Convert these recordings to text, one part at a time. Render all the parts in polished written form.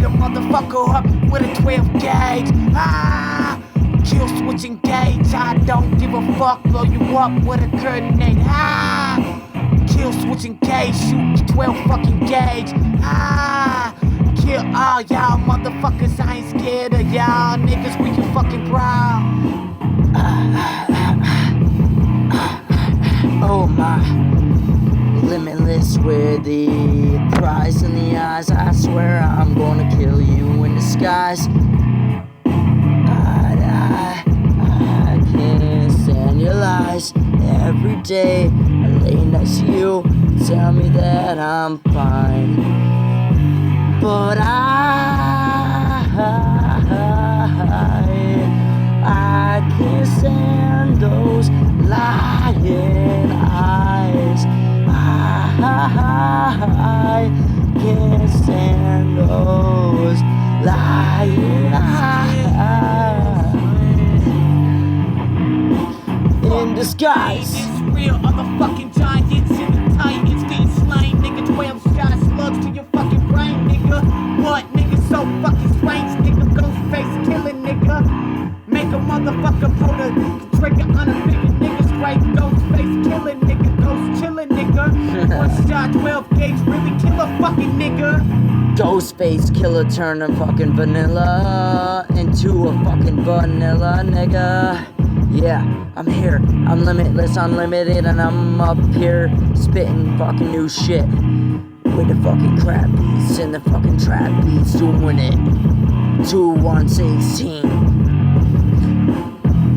a motherfucker up with a 12 gauge. Ah, kill switch engage. I don't give a fuck, blow you up with a grenade. Ah, kill switch engage, shoot 12 fucking gauge. Ah, kill all y'all motherfuckers. I ain't scared of y'all niggas. We can fucking brawl. Oh my, limitless with the prize in the eyes. I swear I'm gonna kill you in disguise. I can't stand your lies. Every day I lay next to you, tell me that I'm fine, but I can't stand those lying eyes. I can't stand those lying eyes. In disguise. It's real, motherfucking giants and the titans getting slain, nigga. 12 shots, slugs to your fucking brain, nigga. What, nigga, so fucking strange, nigga. Ghost face killing, nigga. Make a motherfucker pull the trigger on a bigger nigga. Straight ghost face killing, nigga. Ghost chilling, nigga. One shot, 12 gauge, really kill a fucking nigga. Ghostface killer turn a fucking vanilla into a fucking vanilla, nigga. Yeah, I'm here, I'm limitless, unlimited, and I'm up here spitting fucking new shit with the fucking crap beats and the fucking trap beats, doing it 2-1-16.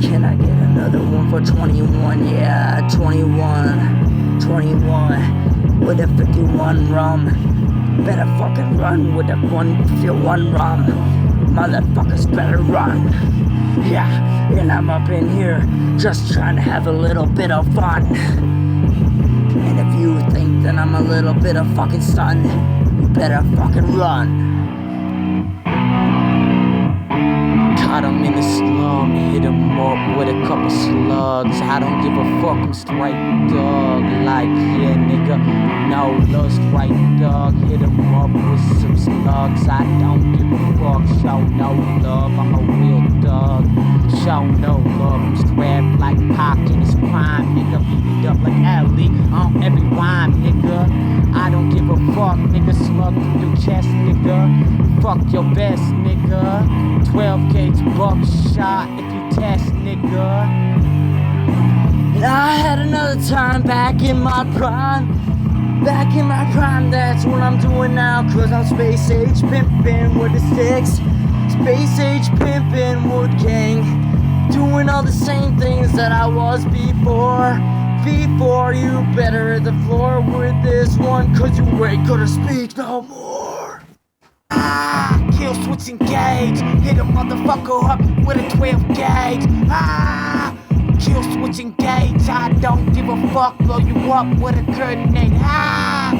Can I get another one for 21? Yeah, 21 with a 51 rum. Better fucking run with a 151 rum. Motherfuckers better run. Yeah, and I'm up in here just trying to have a little bit of fun. And if you think that I'm a little bit of fucking stun, you better fucking run. Caught him in the slum, hit him up with a couple slugs. I don't give a fuck, I'm straight dog. Like, yeah, nigga, no lust, right dog. Hit him up with some slugs. I don't give a fuck, show no love. I'm a real dog, show no love. I'm strapped like Pac in his prime, nigga. Beat up like Ali on every rhyme, nigga. I don't give a fuck, nigga. Slug through your chest, nigga. Fuck your best, nigga. 12 gauge buckshot if you test, nigga. And I had another time back in my prime. Back in my prime, that's what I'm doing now. Cause I'm space age pimpin' with the sticks. Space age pimpin' wood gang. Doing all the same things that I was before. Before you better hit the floor with this one, cause you ain't gonna speak no more. Ah, kill switch engage. Hit a motherfucker up with a 12 gauge. Ah, kill switch engage. I don't give a fuck, blow you up with a grenade. Ah,